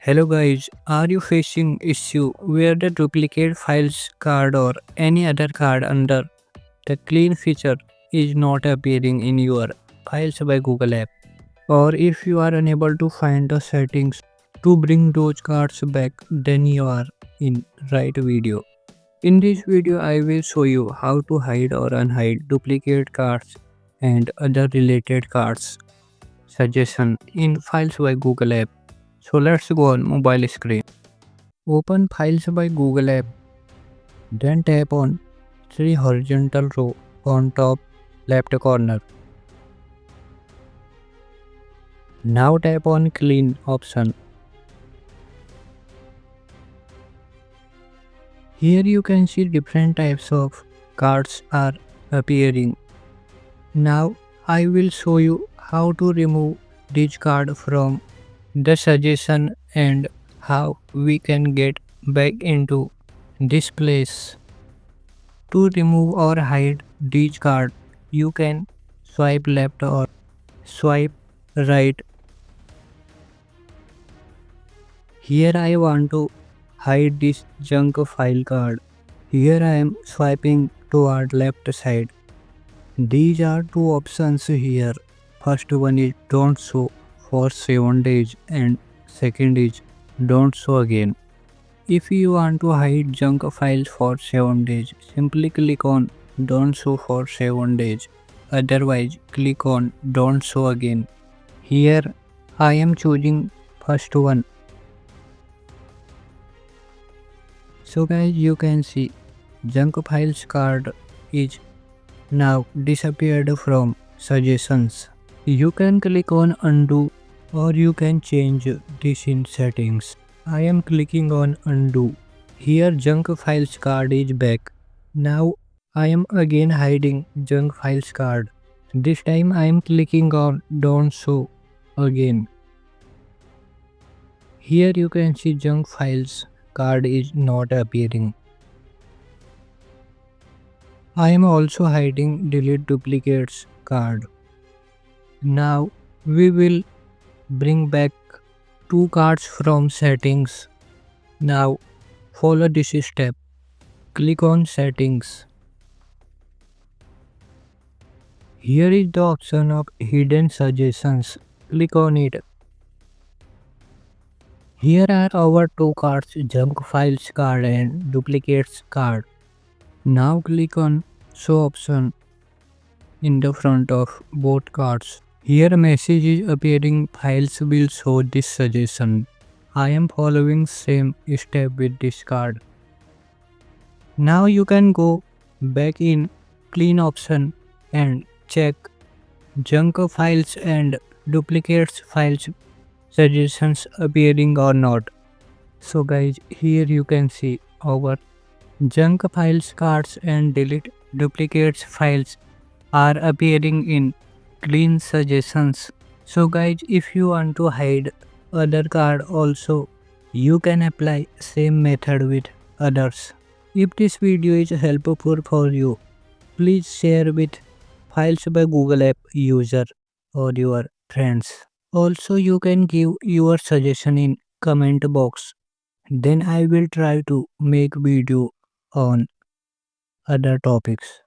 Hello guys, are you facing issue where the duplicate files card or any other card under the clean feature is not appearing in your Files by Google app? Or if you are unable to find the settings to bring those cards back, then you are in right video. In this video I will show you how to hide or unhide duplicate cards and other related cards suggestion in Files by Google app. So let's go on mobile screen. Open Files by Google app, then tap on three horizontal row on top left corner. Now tap on Clean option. Here you can see different types of cards are appearing. Now I will show you how to remove this card from the suggestion and how we can get back into this place. To remove or hide this card, you can swipe left or swipe right. Here I want to hide this junk file card. Here I am swiping toward left side. These are two options here. First one is don't show for 7 days and second is don't show again. If you want to hide junk files for 7 days, simply click on don't show for 7 days. Otherwise, click on don't show again. Here I am choosing first one. So guys, you can see junk files card is now disappeared from suggestions. You can click on undo or you can change this in settings. I am clicking on undo. Here junk files card is back. Now I am again hiding junk files card. This time I am clicking on don't show again. Here you can see junk files card is not appearing. I am also hiding delete duplicates card. Now we will bring back two cards from settings. Now follow this step. Click on settings. Here is the option of hidden suggestions. Click on it. Here are our two cards, junk files card and duplicates card. Now click on show option in the front of both cards. Here a message is appearing, files will show this suggestion. I am following same step with this card. Now you can go back in clean option and check junk files and duplicates files suggestions appearing or not. So guys, here you can see our junk files cards and delete duplicates files are appearing in clean suggestions. So guys, if you want to hide other card also, you can apply same method with others. If this video is helpful for you, please share with Files by Google app user or your friends. Also you can give your suggestion in comment box. Then I will try to make video on other topics.